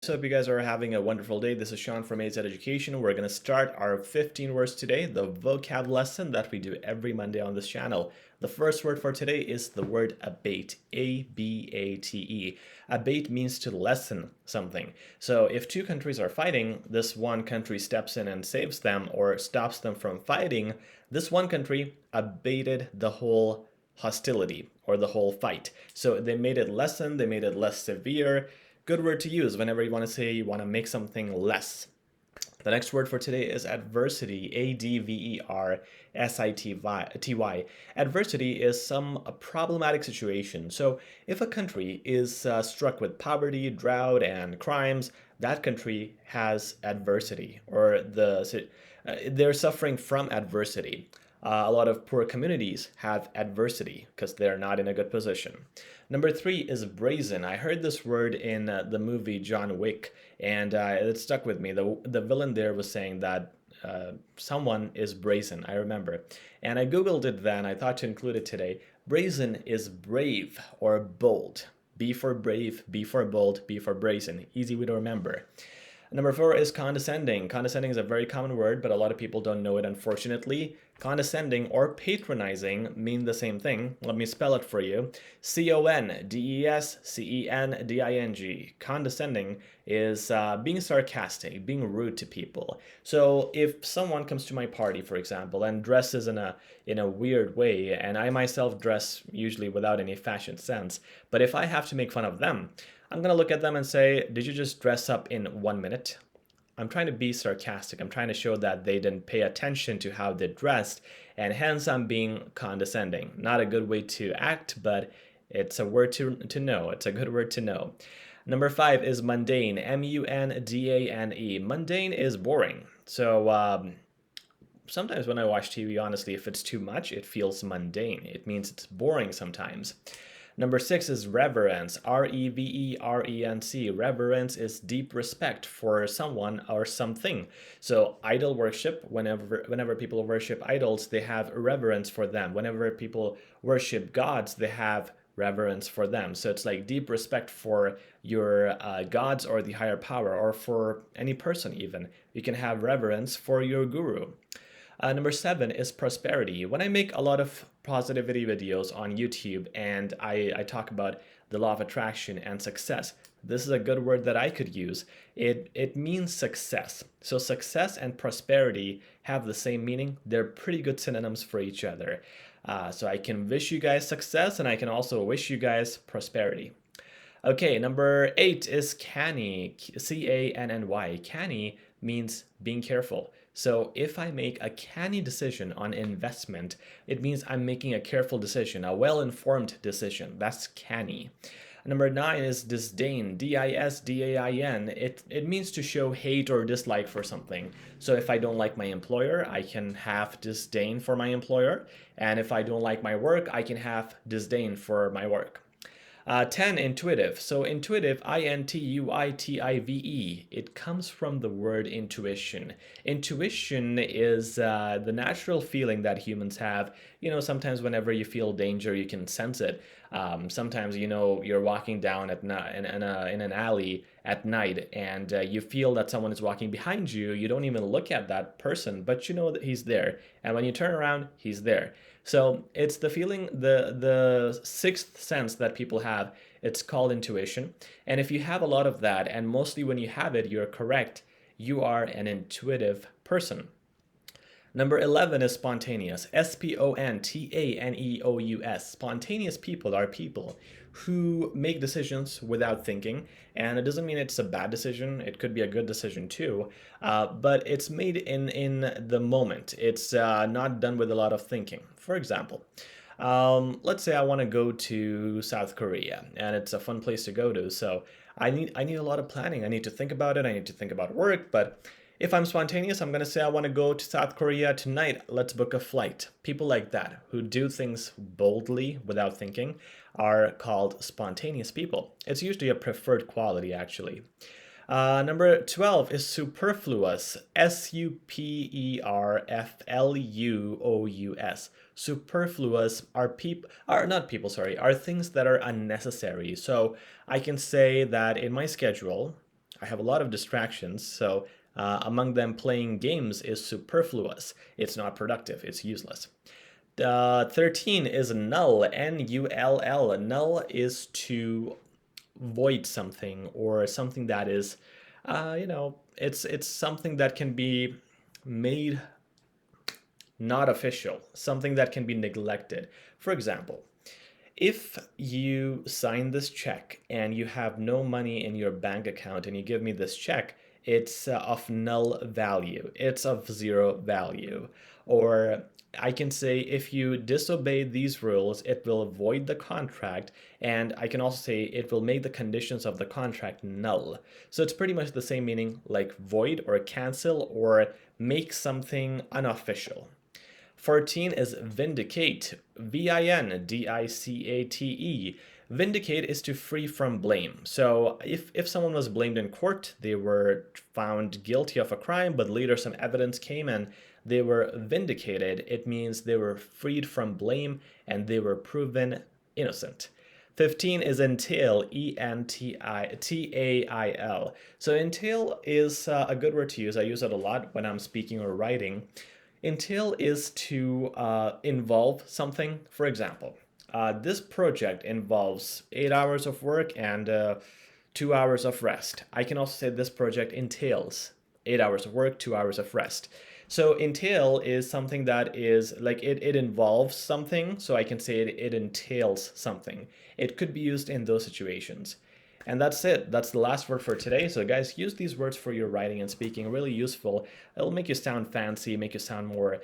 So hope you guys are having a wonderful day. This is Sean from HZad Education. We're going to start our 15 words today, the vocab lesson that we do every Monday on this channel. The first word for today is the word abate, A-B-A-T-E. Abate means to lessen something. So if two countries are fighting, this one country steps in and saves them or stops them from fighting, this one country abated the whole hostility or the whole fight. So they made it lessen, they made it less severe. Good word to use whenever you want to say you want to make something less. The next word for today is adversity, A-D-V-E-R-S-I-T-Y. Adversity is some problematic situation. So if a country is struck with poverty, drought, and crimes, that country has adversity, or they're suffering from adversity. A lot of poor communities have adversity because they're not in a good position. Number 3 is brazen. I heard this word in the movie John Wick, and it stuck with me. The villain there was saying that someone is brazen, I remember. And I Googled it then, I thought to include it today. Brazen is brave or bold. B for brave, B for bold, B for brazen. Easy way to remember. Number 4 is condescending. Condescending is a very common word, but a lot of people don't know it, unfortunately. Condescending or patronizing mean the same thing. Let me spell it for you. C-O-N-D-E-S-C-E-N-D-I-N-G. Condescending is being sarcastic, being rude to people. So if someone comes to my party, for example, and dresses in a weird way, and I myself dress usually without any fashion sense, but if I have to make fun of them, I'm going to look at them and say, did you just dress up in 1 minute? I'm trying to be sarcastic. I'm trying to show that they didn't pay attention to how they dressed, and hence I'm being condescending. Not a good way to act, but it's a word to know. It's a good word to know. Number 5 is mundane, M-U-N-D-A-N-E. Mundane is boring. So sometimes when I watch TV, honestly, if it's too much, it feels mundane. It means it's boring sometimes. Number 6 is reverence, R-E-V-E-R-E-N-C. Reverence is deep respect for someone or something. So idol worship, whenever people worship idols, they have reverence for them. Whenever people worship gods, they have reverence for them. So it's like deep respect for your gods or the higher power, or for any person even. You can have reverence for your guru. Number 7 is prosperity. When I make a lot of positivity videos on YouTube and I talk about the law of attraction and success, this is a good word that I could use. It means success. So success and prosperity have the same meaning. They're pretty good synonyms for each other. So I can wish you guys success, and I can also wish you guys prosperity. Okay, number 8 is canny, C-A-N-N-Y. Canny means being careful. So if I make a canny decision on investment, it means I'm making a careful decision, a well-informed decision. That's canny. Number 9 is disdain, D-I-S-D-A-I-N. It means to show hate or dislike for something. So if I don't like my employer, I can have disdain for my employer. And if I don't like my work, I can have disdain for my work. 10, intuitive. So intuitive, I-N-T-U-I-T-I-V-E. It comes from the word intuition. Intuition is the natural feeling that humans have. You know, sometimes whenever you feel danger, you can sense it. Sometimes, you know, you're walking down at night in an alley at night, and you feel that someone is walking behind you. You don't even look at that person, but you know that he's there. And when you turn around, he's there. So it's the feeling, the sixth sense that people have. It's called intuition. And if you have a lot of that, and mostly when you have it, you're correct, you are an intuitive person. Number 11 is spontaneous, S-P-O-N-T-A-N-E-O-U-S. Spontaneous people are people who make decisions without thinking, and it doesn't mean it's a bad decision. It could be a good decision too, but it's made in the moment. It's not done with a lot of thinking. For example, let's say I want to go to South Korea, and it's a fun place to go to, so I need a lot of planning. I need to think about it. I need to think about work, but if I'm spontaneous, I'm going to say I want to go to South Korea tonight. Let's book a flight. People like that, who do things boldly without thinking, are called spontaneous people. It's usually a preferred quality, actually. Number 12 is superfluous, S-U-P-E-R-F-L-U-O-U-S. Superfluous are are things that are unnecessary. So I can say that in my schedule, I have a lot of distractions, so among them playing games is superfluous. It's not productive, it's useless. 13 is null, N-U-L-L. Null is to void something, or something that is, it's something that can be made not official, something that can be neglected. For example, if you sign this check and you have no money in your bank account and you give me this check, it's of null value. It's of zero value. Or I can say if you disobey these rules, it will void the contract. And I can also say it will make the conditions of the contract null. So it's pretty much the same meaning like void or cancel or make something unofficial. 14 is vindicate, V-I-N-D-I-C-A-T-E. Vindicate is to free from blame. So if someone was blamed in court, they were found guilty of a crime, but later some evidence came and they were vindicated, it means they were freed from blame and they were proven innocent. 15 is entail, E-N-T-I-T-A-I-L. So entail is a good word to use. I use it a lot when I'm speaking or writing. Entail is to involve something. For example, this project involves 8 hours of work and 2 hours of rest. I can also say this project entails 8 hours of work, 2 hours of rest. So entail is something that is like it involves something. So I can say it entails something. It could be used in those situations. And that's it. That's the last word for today. So guys, use these words for your writing and speaking. Really useful. It'll make you sound fancy, make you sound more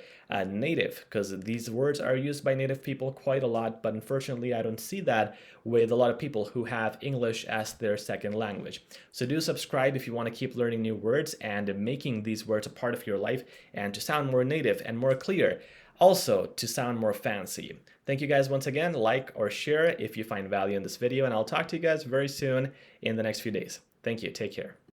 native, because these words are used by native people quite a lot. But unfortunately, I don't see that with a lot of people who have English as their second language. So do subscribe if you want to keep learning new words and making these words a part of your life and to sound more native and more clear. Also, to sound more fancy. Thank you guys once again. Like or share if you find value in this video, and I'll talk to you guys very soon in the next few days. Thank you. Take care.